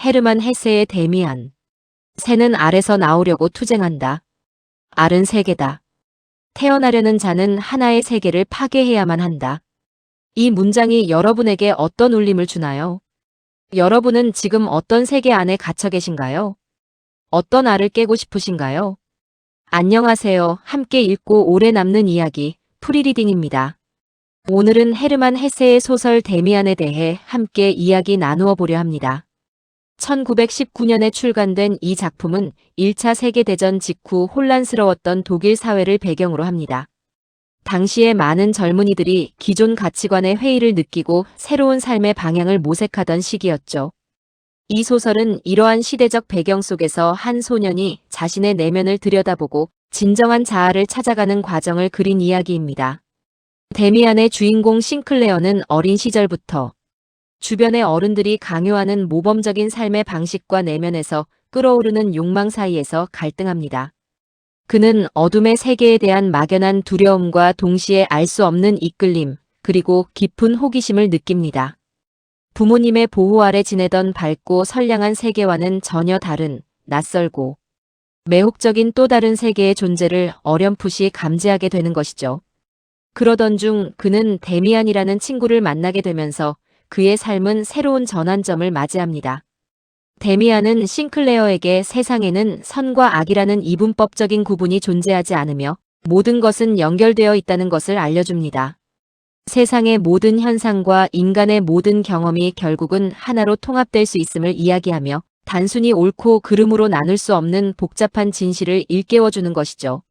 헤르만 헤세의 데미안. 새는 알에서 나오려고 투쟁한다. 알은 세계다. 태어나려는 자는 하나의 세계를 파괴해야만 한다. 이 문장이 여러분에게 어떤 울림을 주나요? 여러분은 지금 어떤 세계 안에 갇혀 계신가요? 어떤 알을 깨고 싶으신가요? 안녕하세요. 함께 읽고 오래 남는 이야기, 프리리딩입니다. 오늘은 헤르만 헤세의 소설 데미안에 대해 함께 이야기 나누어 보려 합니다. 1919년에 출간된 이 작품은 1차 세계대전 직후 혼란스러웠던 독일 사회를 배경으로 합니다. 당시에 많은 젊은이들이 기존 가치관의 회의를 느끼고 새로운 삶의 방향을 모색하던 시기였죠. 이 소설은 이러한 시대적 배경 속에서 한 소년이 자신의 내면을 들여다보고 진정한 자아를 찾아가는 과정을 그린 이야기입니다. 데미안의 주인공 싱클레어는 어린 시절부터 주변의 어른들이 강요하는 모범적인 삶의 방식과 내면에서 끓어오르는 욕망 사이에서 갈등합니다. 그는 어둠의 세계에 대한 막연한 두려움과 동시에 알 수 없는 이끌림, 그리고 깊은 호기심을 느낍니다. 부모님의 보호 아래 지내던 밝고 선량한 세계와는 전혀 다른, 낯설고 매혹적인 또 다른 세계의 존재를 어렴풋이 감지하게 되는 것이죠. 그러던 중 그는 데미안이라는 친구를 만나게 되면서 그의 삶은 새로운 전환점을 맞이합니다. 데미안은 싱클레어에게 세상에는 선과 악이라는 이분법적인 구분이 존재하지 않으며 모든 것은 연결되어 있다는 것을 알려줍니다. 세상의 모든 현상과 인간의 모든 경험이 결국은 하나로 통합될 수 있음을 이야기하며 단순히 옳고 그름으로 나눌 수 없는 복잡한 진실을 일깨워주는 것이죠.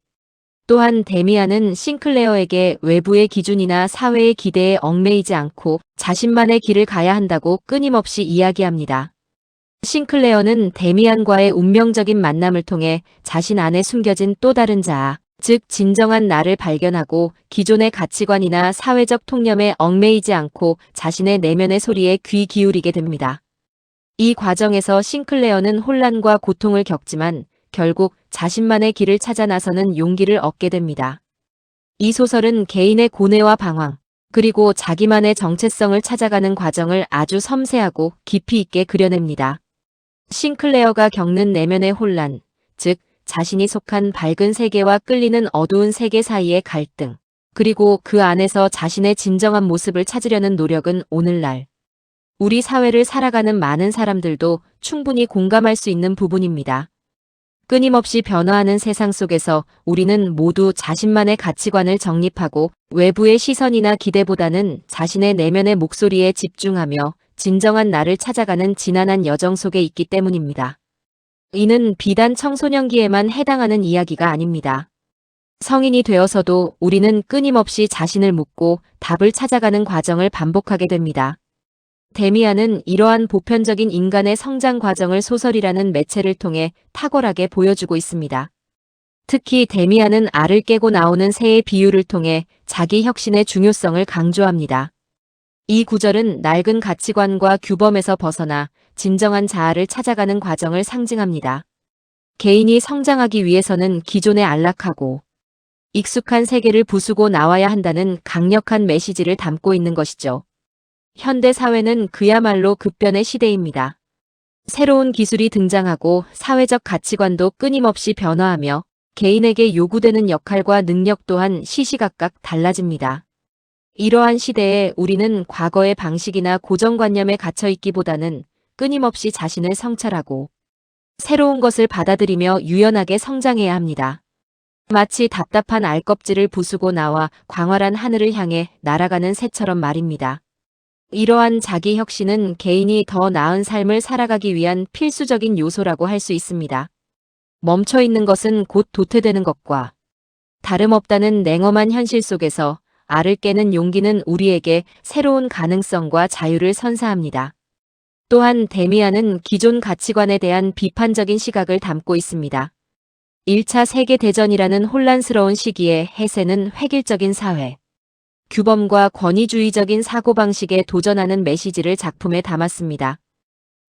또한 데미안은 싱클레어에게 외부의 기준이나 사회의 기대에 얽매이지 않고 자신만의 길을 가야 한다고 끊임없이 이야기합니다. 싱클레어는 데미안과의 운명적인 만남을 통해 자신 안에 숨겨진 또 다른 자아, 즉 진정한 나를 발견하고 기존의 가치관이나 사회적 통념에 얽매이지 않고 자신의 내면의 소리에 귀 기울이게 됩니다. 이 과정에서 싱클레어는 혼란과 고통을 겪지만 결국 자신만의 길을 찾아 나서는 용기를 얻게 됩니다. 이 소설은 개인의 고뇌와 방황, 그리고 자기만의 정체성을 찾아가는 과정을 아주 섬세하고 깊이 있게 그려냅니다. 싱클레어가 겪는 내면의 혼란, 즉 자신이 속한 밝은 세계와 끌리는 어두운 세계 사이의 갈등, 그리고 그 안에서 자신의 진정한 모습을 찾으려는 노력은 오늘날 우리 사회를 살아가는 많은 사람들도 충분히 공감할 수 있는 부분입니다. 끊임없이 변화하는 세상 속에서 우리는 모두 자신만의 가치관을 정립하고 외부의 시선이나 기대보다는 자신의 내면의 목소리에 집중하며 진정한 나를 찾아가는 지난한 여정 속에 있기 때문입니다. 이는 비단 청소년기에만 해당하는 이야기가 아닙니다. 성인이 되어서도 우리는 끊임없이 자신을 묻고 답을 찾아가는 과정을 반복하게 됩니다. 데미안은 이러한 보편적인 인간의 성장 과정을 소설이라는 매체를 통해 탁월하게 보여주고 있습니다. 특히 데미안은 알을 깨고 나오는 새의 비유를 통해 자기 혁신의 중요성을 강조합니다. 이 구절은 낡은 가치관과 규범에서 벗어나 진정한 자아를 찾아가는 과정을 상징합니다. 개인이 성장하기 위해서는 기존의 안락하고 익숙한 세계를 부수고 나와야 한다는 강력한 메시지를 담고 있는 것이죠. 현대 사회는 그야말로 급변의 시대입니다. 새로운 기술이 등장하고 사회적 가치관도 끊임없이 변화하며 개인에게 요구되는 역할과 능력 또한 시시각각 달라집니다. 이러한 시대에 우리는 과거의 방식이나 고정관념에 갇혀 있기보다는 끊임없이 자신을 성찰하고 새로운 것을 받아들이며 유연하게 성장해야 합니다. 마치 답답한 알껍질을 부수고 나와 광활한 하늘을 향해 날아가는 새처럼 말입니다. 이러한 자기 혁신은 개인이 더 나은 삶을 살아가기 위한 필수적인 요소라고 할 수 있습니다. 멈춰 있는 것은 곧 도태되는 것과 다름없다는 냉엄한 현실 속에서 알을 깨는 용기는 우리에게 새로운 가능성과 자유를 선사합니다. 또한 데미안은 기존 가치관에 대한 비판적인 시각을 담고 있습니다. 1차 세계대전이라는 혼란스러운 시기에 헤세는 획일적인 사회, 규범과 권위주의적인 사고방식에 도전하는 메시지를 작품에 담았습니다.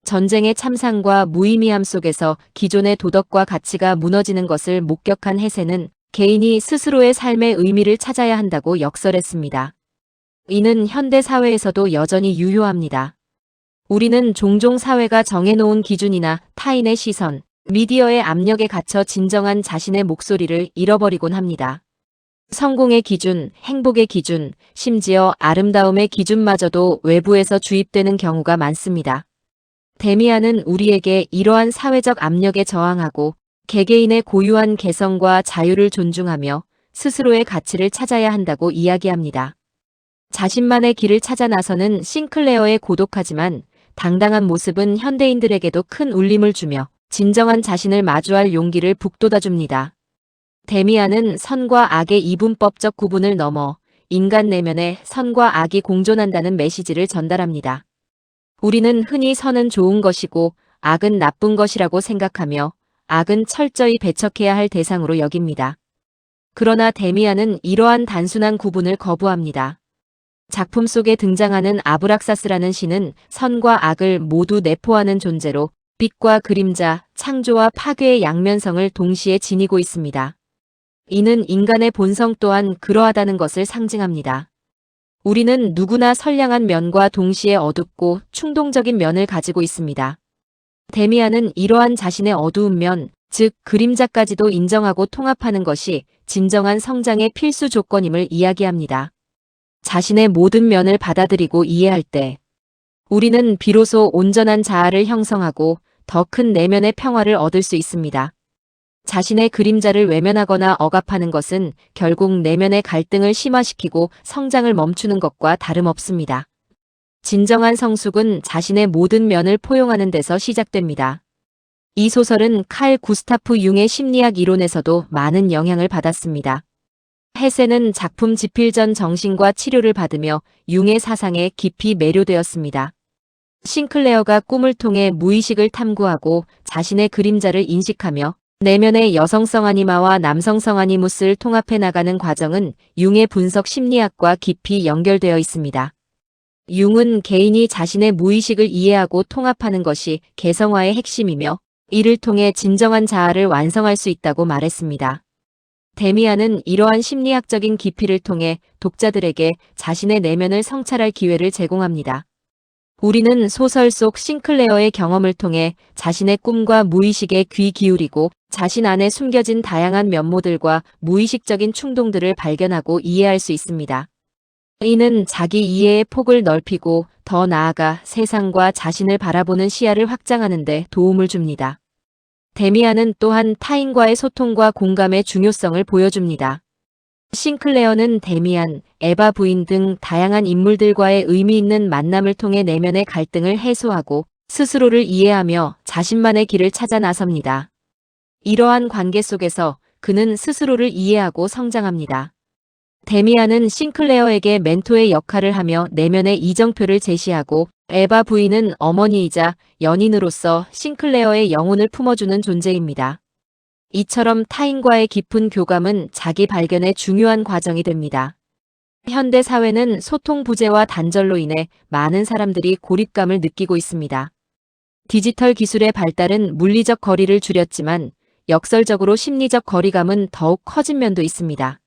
전쟁의 참상과 무의미함 속에서 기존의 도덕과 가치가 무너지는 것을 목격한 헤세는 개인이 스스로의 삶의 의미를 찾아야 한다고 역설했습니다. 이는 현대 사회에서도 여전히 유효합니다. 우리는 종종 사회가 정해놓은 기준이나 타인의 시선, 미디어의 압력에 갇혀 진정한 자신의 목소리를 잃어버리곤 합니다. 성공의 기준, 행복의 기준, 심지어 아름다움의 기준마저도 외부에서 주입되는 경우가 많습니다. 데미안은 우리에게 이러한 사회적 압력에 저항하고 개개인의 고유한 개성과 자유를 존중하며 스스로의 가치를 찾아야 한다고 이야기합니다. 자신만의 길을 찾아 나서는 싱클레어의 고독하지만 당당한 모습은 현대인들에게도 큰 울림을 주며 진정한 자신을 마주할 용기를 북돋아줍니다. 데미안은 선과 악의 이분법적 구분을 넘어 인간 내면에 선과 악이 공존한다는 메시지를 전달합니다. 우리는 흔히 선은 좋은 것이고 악은 나쁜 것이라고 생각하며 악은 철저히 배척해야 할 대상으로 여깁니다. 그러나 데미안은 이러한 단순한 구분을 거부합니다. 작품 속에 등장하는 아브락사스라는 신은 선과 악을 모두 내포하는 존재로 빛과 그림자, 창조와 파괴의 양면성을 동시에 지니고 있습니다. 이는 인간의 본성 또한 그러하다는 것을 상징합니다. 우리는 누구나 선량한 면과 동시에 어둡고 충동적인 면을 가지고 있습니다. 데미안은 이러한 자신의 어두운 면, 즉 그림자까지도 인정하고 통합하는 것이 진정한 성장의 필수 조건임을 이야기합니다. 자신의 모든 면을 받아들이고 이해할 때 우리는 비로소 온전한 자아를 형성하고 더 큰 내면의 평화를 얻을 수 있습니다. 자신의 그림자를 외면하거나 억압하는 것은 결국 내면의 갈등을 심화시키고 성장을 멈추는 것과 다름없습니다. 진정한 성숙은 자신의 모든 면을 포용하는 데서 시작됩니다. 이 소설은 칼 구스타프 융의 심리학 이론에서도 많은 영향을 받았습니다. 헤세는 작품 집필 전 정신과 치료를 받으며 융의 사상에 깊이 매료되었습니다. 싱클레어가 꿈을 통해 무의식을 탐구하고 자신의 그림자를 인식하며 내면의 여성성 아니마와 남성성 아니무스를 통합해 나가는 과정은 융의 분석 심리학과 깊이 연결되어 있습니다. 융은 개인이 자신의 무의식을 이해하고 통합하는 것이 개성화의 핵심이며 이를 통해 진정한 자아를 완성할 수 있다고 말했습니다. 데미안은 이러한 심리학적인 깊이를 통해 독자들에게 자신의 내면을 성찰할 기회를 제공합니다. 우리는 소설 속 싱클레어의 경험을 통해 자신의 꿈과 무의식에 귀 기울이고 자신 안에 숨겨진 다양한 면모들과 무의식적인 충동들을 발견하고 이해할 수 있습니다. 이는 자기 이해의 폭을 넓히고 더 나아가 세상과 자신을 바라보는 시야를 확장하는 데 도움을 줍니다. 데미안은 또한 타인과의 소통과 공감의 중요성을 보여줍니다. 싱클레어는 데미안, 에바 부인 등 다양한 인물들과의 의미 있는 만남을 통해 내면의 갈등을 해소하고 스스로를 이해하며 자신만의 길을 찾아 나섭니다. 이러한 관계 속에서 그는 스스로를 이해하고 성장합니다. 데미안은 싱클레어에게 멘토의 역할을 하며 내면의 이정표를 제시하고 에바 부인은 어머니이자 연인으로서 싱클레어의 영혼을 품어주는 존재입니다. 이처럼 타인과의 깊은 교감은 자기 발견의 중요한 과정이 됩니다. 현대 사회는 소통 부재와 단절로 인해 많은 사람들이 고립감을 느끼고 있습니다. 디지털 기술의 발달은 물리적 거리를 줄였지만 역설적으로 심리적 거리감은 더욱 커진 면도 있습니다.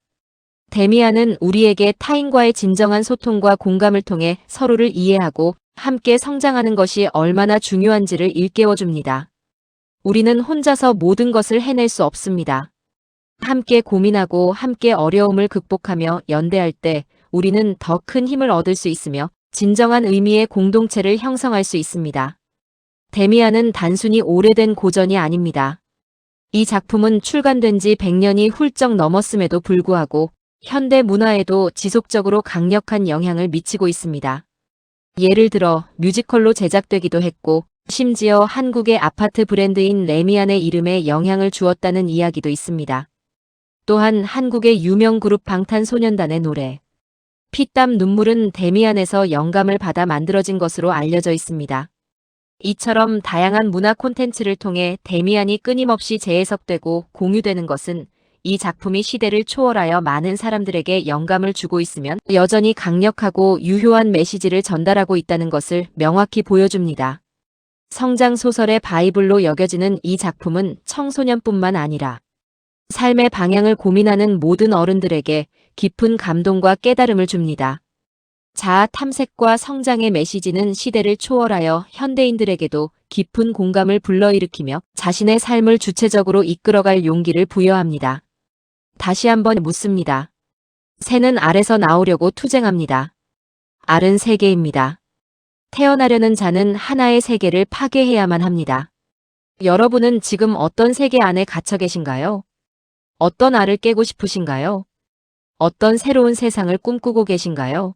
데미안은 우리에게 타인과의 진정한 소통과 공감을 통해 서로를 이해하고 함께 성장하는 것이 얼마나 중요한지를 일깨워줍니다. 우리는 혼자서 모든 것을 해낼 수 없습니다. 함께 고민하고 함께 어려움을 극복하며 연대할 때 우리는 더 큰 힘을 얻을 수 있으며 진정한 의미의 공동체를 형성할 수 있습니다. 데미안은 단순히 오래된 고전이 아닙니다. 이 작품은 출간된 지 100년이 훌쩍 넘었음에도 불구하고 현대 문화에도 지속적으로 강력한 영향을 미치고 있습니다. 예를 들어 뮤지컬로 제작되기도 했고 심지어 한국의 아파트 브랜드인 레미안의 이름에 영향을 주었다는 이야기도 있습니다. 또한 한국의 유명 그룹 방탄소년단의 노래 피땀 눈물은 데미안에서 영감을 받아 만들어진 것으로 알려져 있습니다. 이처럼 다양한 문화 콘텐츠를 통해 데미안이 끊임없이 재해석되고 공유되는 것은 이 작품이 시대를 초월하여 많은 사람들에게 영감을 주고 있으면 여전히 강력하고 유효한 메시지를 전달하고 있다는 것을 명확히 보여줍니다. 성장 소설의 바이블로 여겨지는 이 작품은 청소년뿐만 아니라 삶의 방향을 고민하는 모든 어른들에게 깊은 감동과 깨달음을 줍니다. 자아 탐색과 성장의 메시지는 시대를 초월하여 현대인들에게도 깊은 공감을 불러일으키며 자신의 삶을 주체적으로 이끌어갈 용기를 부여합니다. 다시 한번 묻습니다. 새는 알에서 나오려고 투쟁합니다. 알은 세계입니다. 태어나려는 자는 하나의 세계를 파괴해야만 합니다. 여러분은 지금 어떤 세계 안에 갇혀 계신가요? 어떤 알을 깨고 싶으신가요? 어떤 새로운 세상을 꿈꾸고 계신가요?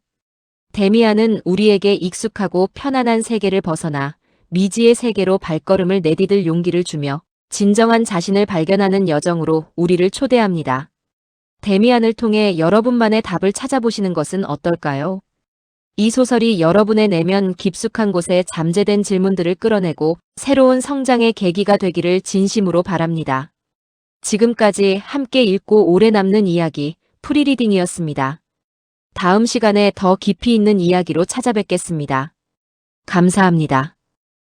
데미안은 우리에게 익숙하고 편안한 세계를 벗어나 미지의 세계로 발걸음을 내디딜 용기를 주며 진정한 자신을 발견하는 여정으로 우리를 초대합니다. 데미안을 통해 여러분만의 답을 찾아보시는 것은 어떨까요? 이 소설이 여러분의 내면 깊숙한 곳에 잠재된 질문들을 끌어내고 새로운 성장의 계기가 되기를 진심으로 바랍니다. 지금까지 함께 읽고 오래 남는 이야기 프리리딩이었습니다. 다음 시간에 더 깊이 있는 이야기로 찾아뵙겠습니다. 감사합니다.